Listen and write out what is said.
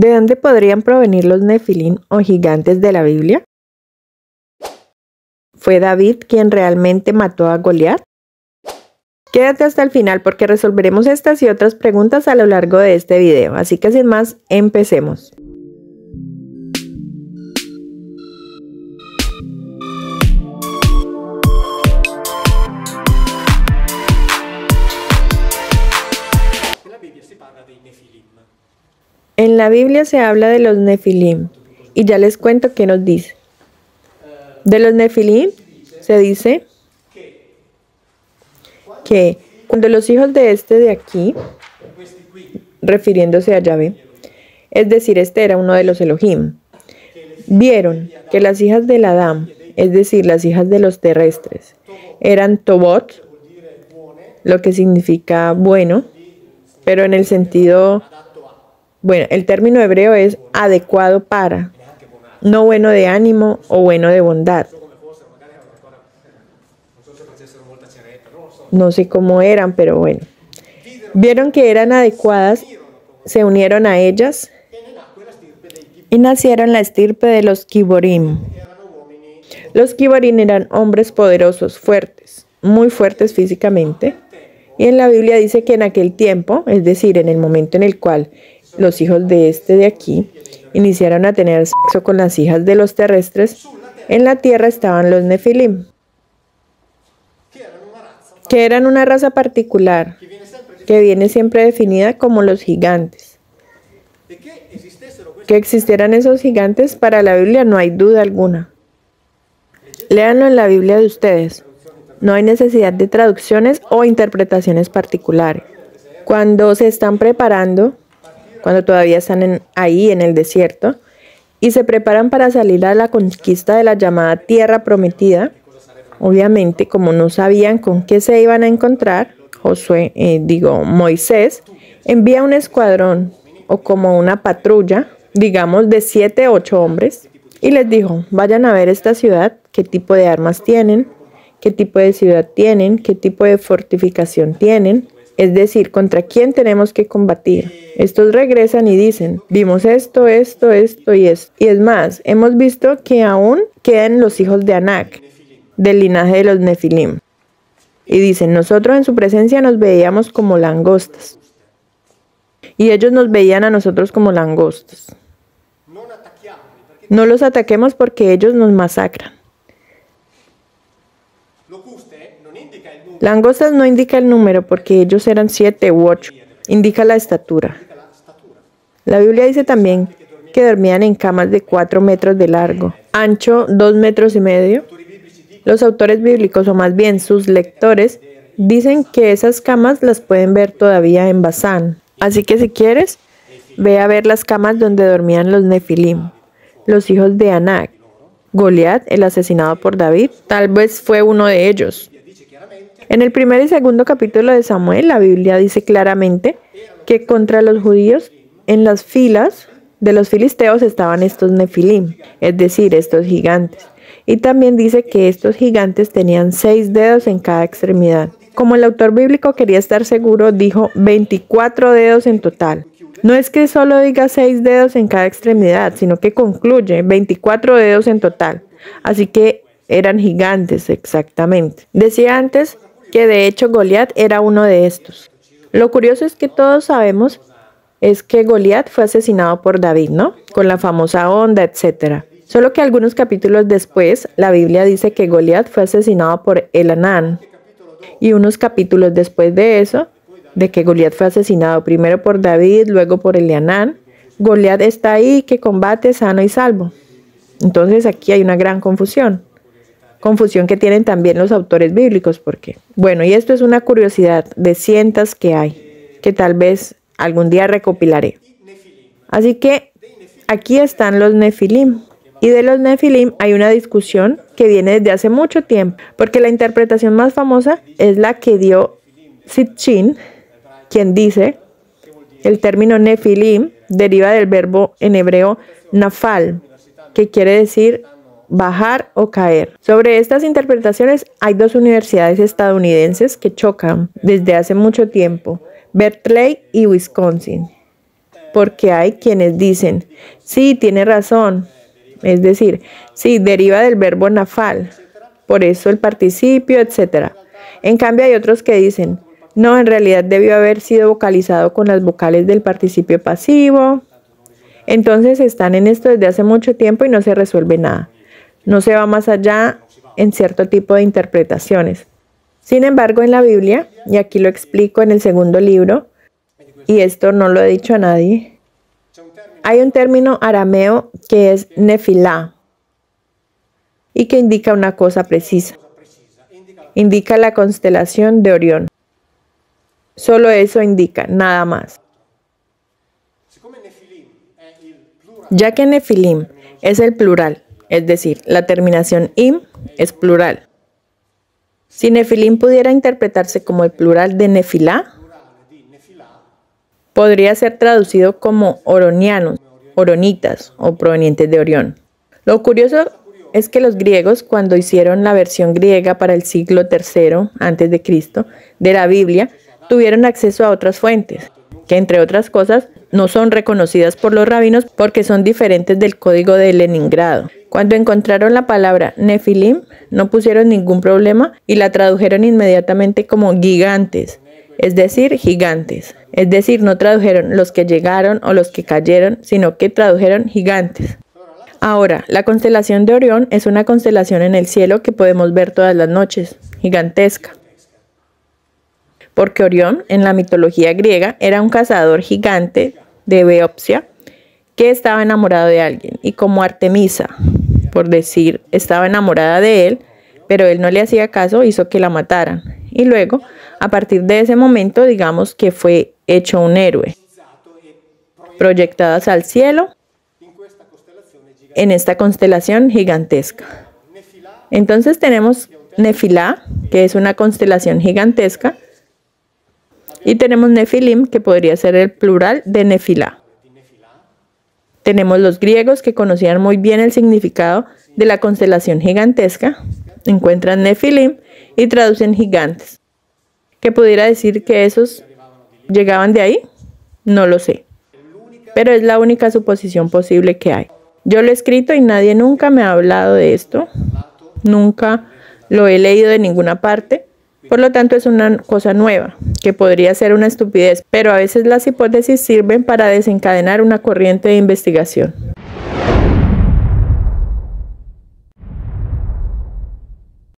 ¿De dónde podrían provenir los Nefilim o gigantes de la Biblia? ¿Fue David quien realmente mató a Goliat? Quédate hasta el final porque resolveremos estas y otras preguntas a lo largo de este video, así que sin más, empecemos. En la Biblia se habla de los Nefilim, y ya les cuento qué nos dice. De los Nefilim se dice que cuando los hijos de este de aquí, refiriéndose a Yahvé, es decir, este era uno de los Elohim, vieron que las hijas del Adán, es decir, las hijas de los terrestres, eran Tobot, lo que significa bueno, pero en el sentido... Bueno, el término hebreo es adecuado para, no bueno de ánimo o bueno de bondad. No sé cómo eran, pero bueno. Vieron que eran adecuadas, se unieron a ellas y nacieron la estirpe de los Kiborim. Los Kiborim eran hombres poderosos, fuertes, muy fuertes físicamente. Y en la Biblia dice que en aquel tiempo, es decir, en el momento en el cual los hijos de este de aquí iniciaron a tener sexo con las hijas de los terrestres, en la tierra estaban los Nefilim, que eran una raza particular, que viene siempre definida como los gigantes. Que existieran esos gigantes, para la Biblia no hay duda alguna. Léanlo en la Biblia de ustedes. No hay necesidad de traducciones o interpretaciones particulares. Cuando se están preparando, cuando todavía están ahí en el desierto, y se preparan para salir a la conquista de la llamada Tierra Prometida, obviamente, como no sabían con qué se iban a encontrar, Moisés envía un escuadrón, o como una patrulla, digamos de 7 u 8 hombres, y les dijo, vayan a ver esta ciudad, qué tipo de armas tienen, qué tipo de ciudad tienen, qué tipo de fortificación tienen, es decir, contra quién tenemos que combatir. Estos regresan y dicen, vimos esto y esto. Y es más, hemos visto que aún quedan los hijos de Anak, del linaje de los Nefilim. Y dicen, nosotros en su presencia nos veíamos como langostas. Y ellos nos veían a nosotros como langostas. No los ataquemos porque ellos nos masacran. Langostas no indica el número porque ellos eran 7 u 8, indica la estatura. La Biblia dice también que dormían en camas de 4 metros de largo, ancho 2 metros y medio. Los autores bíblicos, o más bien sus lectores, dicen que esas camas las pueden ver todavía en Basán. Así que si quieres, ve a ver las camas donde dormían los Nefilim, los hijos de Anak. Goliat, el asesinado por David, tal vez fue uno de ellos. En el primer y segundo capítulo de Samuel, la Biblia dice claramente que contra los judíos, en las filas de los filisteos estaban estos Nefilim, es decir, estos gigantes. Y también dice que estos gigantes tenían 6 dedos en cada extremidad. Como el autor bíblico quería estar seguro, dijo 24 dedos en total. No es que solo diga 6 dedos en cada extremidad, sino que concluye 24 dedos en total. Así que eran gigantes, exactamente. Decía antes que de hecho Goliat era uno de estos. Lo curioso es que todos sabemos es que Goliat fue asesinado por David, ¿no? Con la famosa onda, etc. Solo que algunos capítulos después, la Biblia dice que Goliat fue asesinado por Elhanán. Y unos capítulos después de eso, de que Goliat fue asesinado primero por David, luego por Elhanán, Goliat está ahí que combate sano y salvo. Entonces aquí hay una gran confusión. Confusión que tienen también los autores bíblicos, porque, bueno, y esto es una curiosidad de cientos que hay, que tal vez algún día recopilaré. Así que aquí están los Nefilim, y de los Nefilim hay una discusión que viene desde hace mucho tiempo, porque la interpretación más famosa es la que dio Sitchin, quien dice, el término Nefilim deriva del verbo en hebreo nafal, que quiere decir bajar o caer. Sobre estas interpretaciones hay 2 universidades estadounidenses que chocan desde hace mucho tiempo, Berkeley y Wisconsin. porque hay quienes dicen, sí, tiene razón, es decir, sí, deriva del verbo nafal, por eso el participio, etc. En cambio hay otros que dicen, no, en realidad debió haber sido vocalizado con las vocales del participio pasivo. Entonces están en esto desde hace mucho tiempo y no se resuelve nada. No se va más allá en cierto tipo de interpretaciones. Sin embargo, en la Biblia, y aquí lo explico en el segundo libro, y esto no lo he dicho a nadie, hay un término arameo que es nefilá y que indica una cosa precisa. Indica la constelación de Orión. Solo eso indica, nada más. Ya que nefilim es el plural, es decir, la terminación im es plural. Si nefilim pudiera interpretarse como el plural de nefilá, podría ser traducido como oronianos, oronitas o provenientes de Orión. Lo curioso es que los griegos, cuando hicieron la versión griega para el siglo III a.C. de la Biblia, tuvieron acceso a otras fuentes, que entre otras cosas no son reconocidas por los rabinos porque son diferentes del código de Leningrado. Cuando encontraron la palabra nefilim, no pusieron ningún problema y la tradujeron inmediatamente como gigantes, es decir, gigantes. Es decir, no tradujeron los que llegaron o los que cayeron, sino que tradujeron gigantes. Ahora, la constelación de Orión es una constelación en el cielo que podemos ver todas las noches, gigantesca. Porque Orión, en la mitología griega, era un cazador gigante de Beopsia que estaba enamorado de alguien. Y como Artemisa, por decir, estaba enamorada de él, pero él no le hacía caso, hizo que la mataran. Y luego, a partir de ese momento, digamos que fue hecho un héroe, proyectado hacia el cielo en esta constelación gigantesca. Entonces tenemos Nefilá, que es una constelación gigantesca, y tenemos Nefilim, que podría ser el plural de Nefilá. Tenemos los griegos que conocían muy bien el significado de la constelación gigantesca, encuentran Nefilim y traducen gigantes. ¿Qué pudiera decir que esos llegaban de ahí? No lo sé, pero es la única suposición posible que hay. Yo lo he escrito y nadie nunca me ha hablado de esto, nunca lo he leído de ninguna parte, por lo tanto es una cosa nueva, que podría ser una estupidez, pero a veces las hipótesis sirven para desencadenar una corriente de investigación.